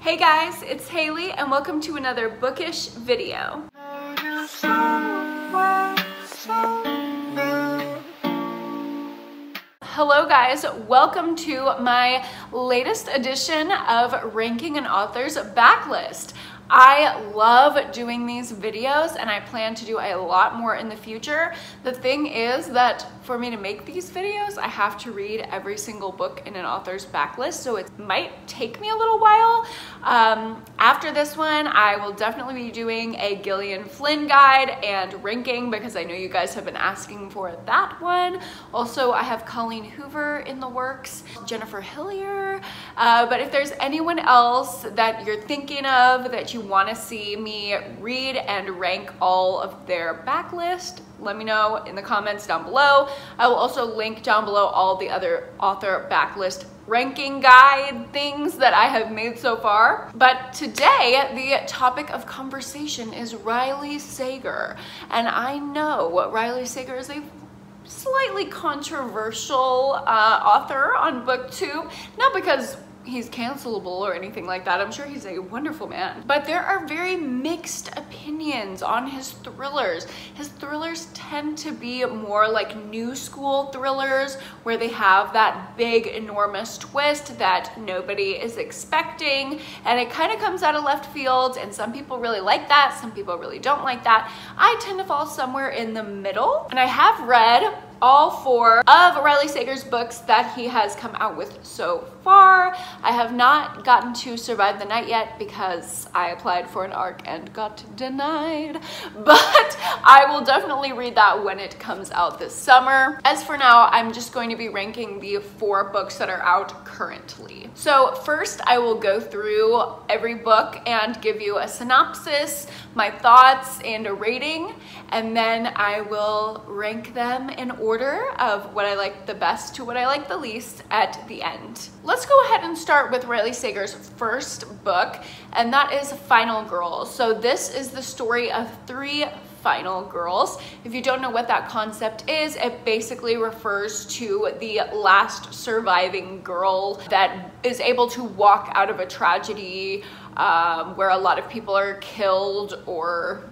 Hey guys, it's Haley and welcome to another bookish video. Hello guys, welcome to my latest edition of ranking an author's backlist. I love doing these videos and I plan to do a lot more in the future. The thing is that for me to make these videos, I have to read every single book in an author's backlist, so it might take me a little while. After this one, I will definitely be doing a Gillian Flynn guide and ranking because I know you guys have been asking for that one. Also, I have Colleen Hoover in the works, Jennifer Hillier, but if there's anyone else that you're thinking of that you want to see me read and rank all of their backlist, let me know in the comments down below. I will also link down below all the other author backlist ranking guide things that I have made so far. But today, the topic of conversation is Riley Sager. And I know Riley Sager is a slightly controversial author on BookTube, not because he's cancelable or anything like that. I'm sure he's a wonderful man. But there are very mixed opinions on his thrillers. His thrillers tend to be more like new school thrillers where they have that big, enormous twist that nobody is expecting. And it kind of comes out of left field. And some people really like that. Some people really don't like that. I tend to fall somewhere in the middle. And I have read all 4 of Riley Sager's books that he has come out with so far. I have not gotten to Survive the Night yet because I applied for an ARC and got denied, but I will definitely read that when it comes out this summer. As for now, I'm just going to be ranking the 4 books that are out currently. So first, I will go through every book and give you a synopsis, my thoughts, and a rating, and then I will rank them in order of what I like the best to what I like the least at the end. Let's go ahead and start with Riley Sager's first book, and that is Final Girls. So this is the story of 3 final girls. If you don't know what that concept is, it basically refers to the last surviving girl that is able to walk out of a tragedy where a lot of people are killed or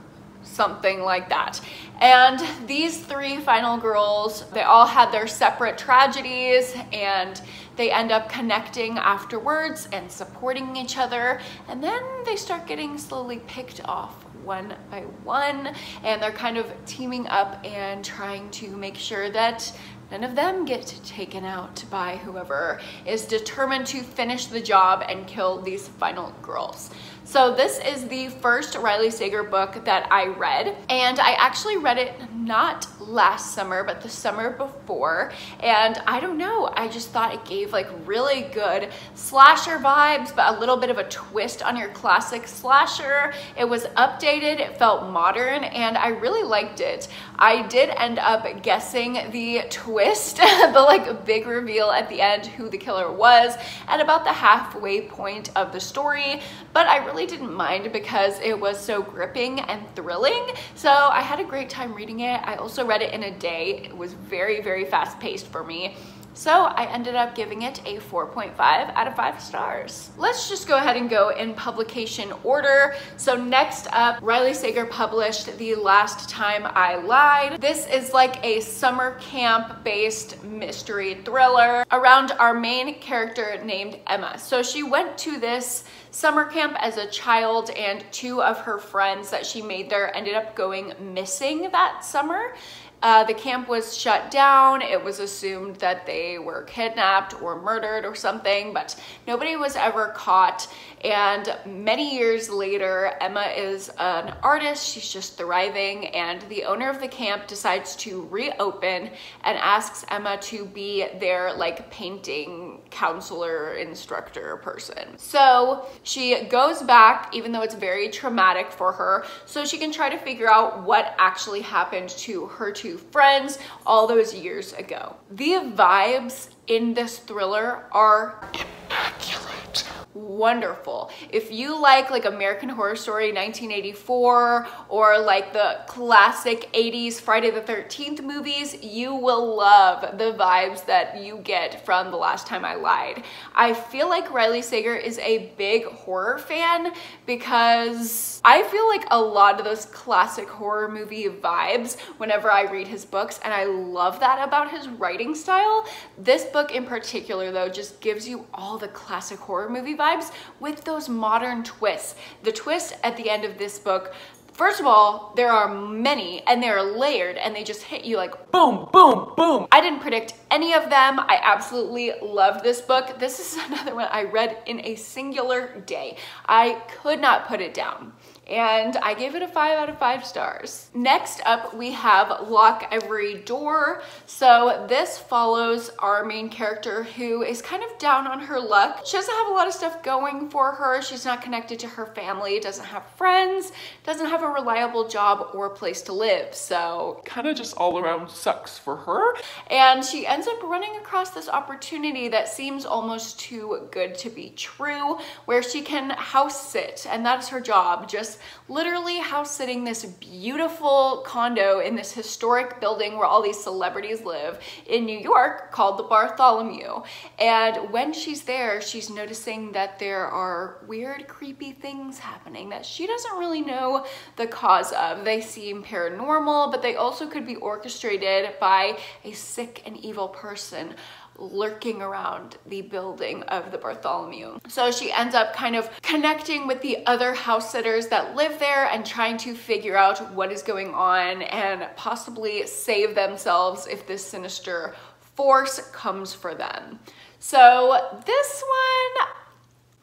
something like that. And these 3 final girls, they all had their separate tragedies and they end up connecting afterwards and supporting each other, and then they start getting slowly picked off one by one, and they're kind of teaming up and trying to make sure that none of them get taken out by whoever is determined to finish the job and kill these final girls. So this is the first Riley Sager book that I read, and I actually read it not last summer, but the summer before, and I don't know, I just thought it gave like really good slasher vibes, but a little bit of a twist on your classic slasher. It was updated, it felt modern, and I really liked it. I did end up guessing the twist, the like big reveal at the end, who the killer was, at about the halfway point of the story, but I really didn't mind because it was so gripping and thrilling. So I had a great time reading it. I also read it in a day. It was very, very fast paced for me. So I ended up giving it a 4.5 out of 5 stars. Let's just go ahead and go in publication order. So next up, Riley Sager published The Last Time I Lied. This is like a summer camp based mystery thriller around our main character named Emma. So she went to this summer camp as a child, and 2 of her friends that she made there ended up going missing that summer. The camp was shut down. It was assumed that they were kidnapped or murdered or something, but nobody was ever caught. And many years later, Emma is an artist. She's just thriving, and the owner of the camp decides to reopen and asks Emma to be their like painting counselor, instructor person. So she goes back, even though it's very traumatic for her, so she can try to figure out what actually happened to her 2 friends all those years ago. The vibes in this thriller are immaculate. wonderful. If you like American Horror Story 1984 or like the classic 80s Friday the 13th movies, you will love the vibes that you get from The Last Time I Lied. I feel like Riley Sager is a big horror fan because I feel like a lot of those classic horror movie vibes whenever I read his books, and I love that about his writing style. This book in particular though just gives you all the classic horror movie vibes with those modern twists. The twist at the end of this book, first of all, there are many and they're layered and they just hit you like boom, boom, boom. I didn't predict any of them. I absolutely loved this book. This is another one I read in a singular day. I could not put it down. And I gave it a 5 out of 5 stars. Next up, we have Lock Every Door. So this follows our main character who is kind of down on her luck. She doesn't have a lot of stuff going for her. She's not connected to her family, doesn't have friends, doesn't have a reliable job or place to live. So kind of just all around sucks for her. And she ends up running across this opportunity that seems almost too good to be true, where she can house sit, and that's her job. Just literally house sitting this beautiful condo in this historic building where all these celebrities live in New York called the Bartholomew. And when she's there, she's noticing that there are weird, creepy things happening that she doesn't really know the cause of. They seem paranormal, but they also could be orchestrated by a sick and evil person lurking around the building of the Bartholomew. So she ends up kind of connecting with the other house sitters that live there and trying to figure out what is going on and possibly save themselves if this sinister force comes for them. So this one,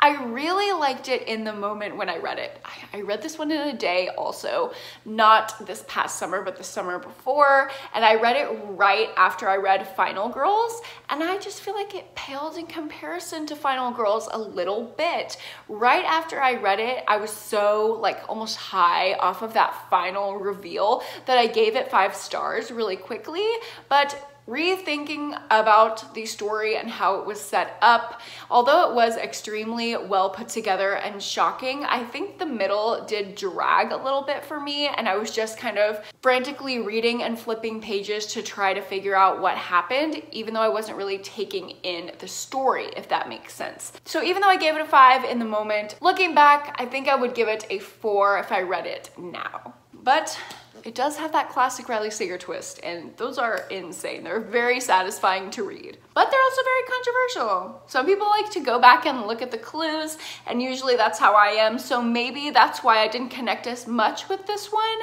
I really liked it in the moment when I read it. I read this one in a day also, not this past summer, but the summer before. And I read it right after I read Final Girls. And I just feel like it paled in comparison to Final Girls a little bit. Right after I read it, I was so like almost high off of that final reveal that I gave it 5 stars really quickly. But rethinking about the story and how it was set up, although it was extremely well put together and shocking, I think the middle did drag a little bit for me, and I was just kind of frantically reading and flipping pages to try to figure out what happened, even though I wasn't really taking in the story, if that makes sense. So even though I gave it a 5 in the moment, looking back, I think I would give it a 4 if I read it now. But it does have that classic Riley Sager twist, and those are insane. They're very satisfying to read, but they're also very controversial. Some people like to go back and look at the clues, and usually that's how I am. So maybe that's why I didn't connect as much with this one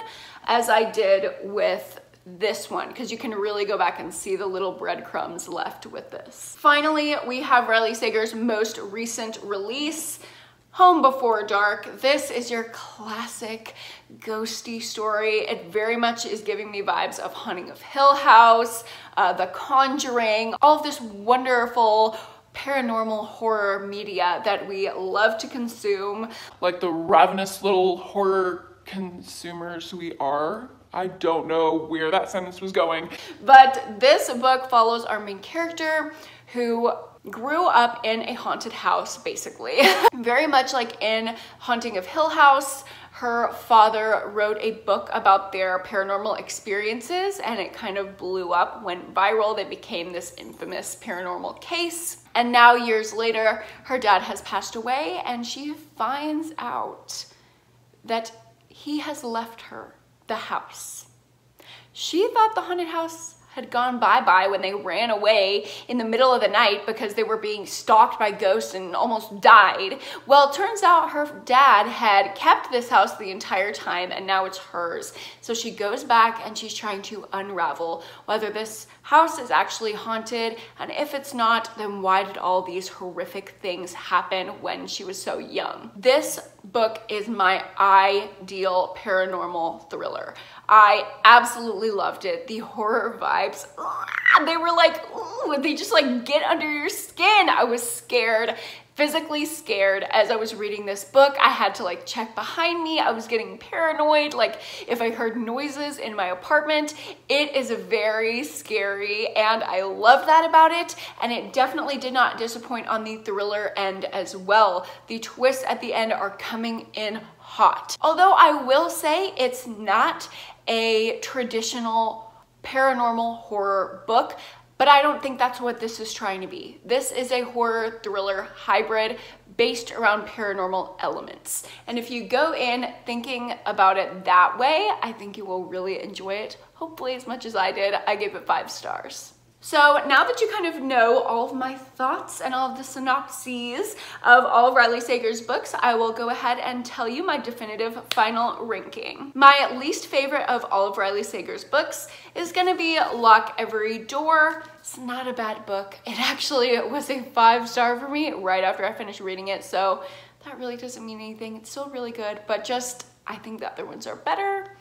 as I did with this one, because you can really go back and see the little breadcrumbs left with this. Finally, we have Riley Sager's most recent release, Home Before Dark. This is your classic ghosty story. It very much is giving me vibes of Haunting of Hill House, The Conjuring, all of this wonderful paranormal horror media that we love to consume. Like the ravenous little horror consumers we are. I don't know where that sentence was going. But this book follows our main character who grew up in a haunted house, basically. Very much like in Haunting of Hill House, her father wrote a book about their paranormal experiences, and it kind of blew up, went viral. They became this infamous paranormal case. And now years later, her dad has passed away, and she finds out that he has left her the house. She thought the haunted house had gone bye-bye when they ran away in the middle of the night because they were being stalked by ghosts and almost died. Well, it turns out her dad had kept this house the entire time, and now it's hers. So she goes back and she's trying to unravel whether this house is actually haunted, and if it's not, then why did all these horrific things happen when she was so young? This book is my ideal paranormal thriller. I absolutely loved it. The horror vibes, they were like, ooh, they just like get under your skin. I was scared physically scared as I was reading this book. I had to like check behind me. I was getting paranoid, like if I heard noises in my apartment. It is very scary and I love that about it, and it definitely did not disappoint on the thriller end as well. The twists at the end are coming in hot. Although I will say it's not a traditional paranormal horror book, but I don't think that's what this is trying to be. This is a horror thriller hybrid based around paranormal elements. And if you go in thinking about it that way, I think you will really enjoy it. Hopefully as much as I did. I gave it 5 stars. So now that you kind of know all of my thoughts and all of the synopses of all of Riley Sager's books, I will go ahead and tell you my definitive final ranking. My least favorite of all of Riley Sager's books is gonna be Lock Every Door. It's not a bad book. It actually was a 5-star for me right after I finished reading it, so that really doesn't mean anything. It's still really good, but just I think the other ones are better.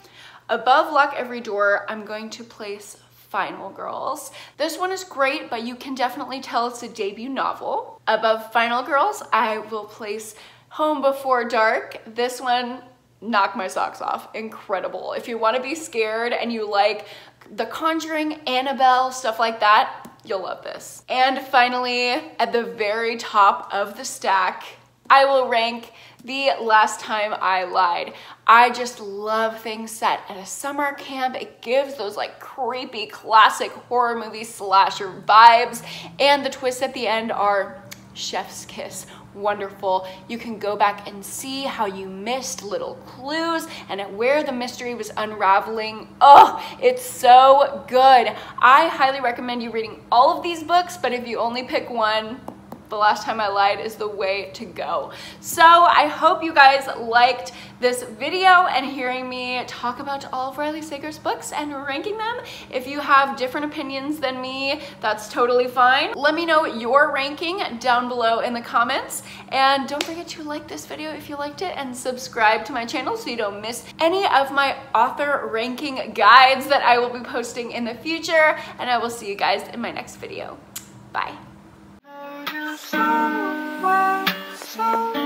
Above Lock Every Door, I'm going to place Final Girls. This one is great, but you can definitely tell it's a debut novel. Above Final Girls, I will place Home Before Dark. This one knocked my socks off. Incredible. If you want to be scared and you like The Conjuring, Annabelle, stuff like that, you'll love this. And finally, at the very top of the stack, I will rank The Last Time I Lied. I just love things set at a summer camp. It gives those like creepy classic horror movie slasher vibes, and the twists at the end are chef's kiss. Wonderful. You can go back and see how you missed little clues and at where the mystery was unraveling. Oh, it's so good. I highly recommend you reading all of these books, but if you only pick one, The Last Time I Lied is the way to go. So I hope you guys liked this video and hearing me talk about all of Riley Sager's books and ranking them. If you have different opinions than me, that's totally fine. Let me know your ranking down below in the comments. And don't forget to like this video if you liked it and subscribe to my channel so you don't miss any of my author ranking guides that I will be posting in the future. And I will see you guys in my next video. Bye. So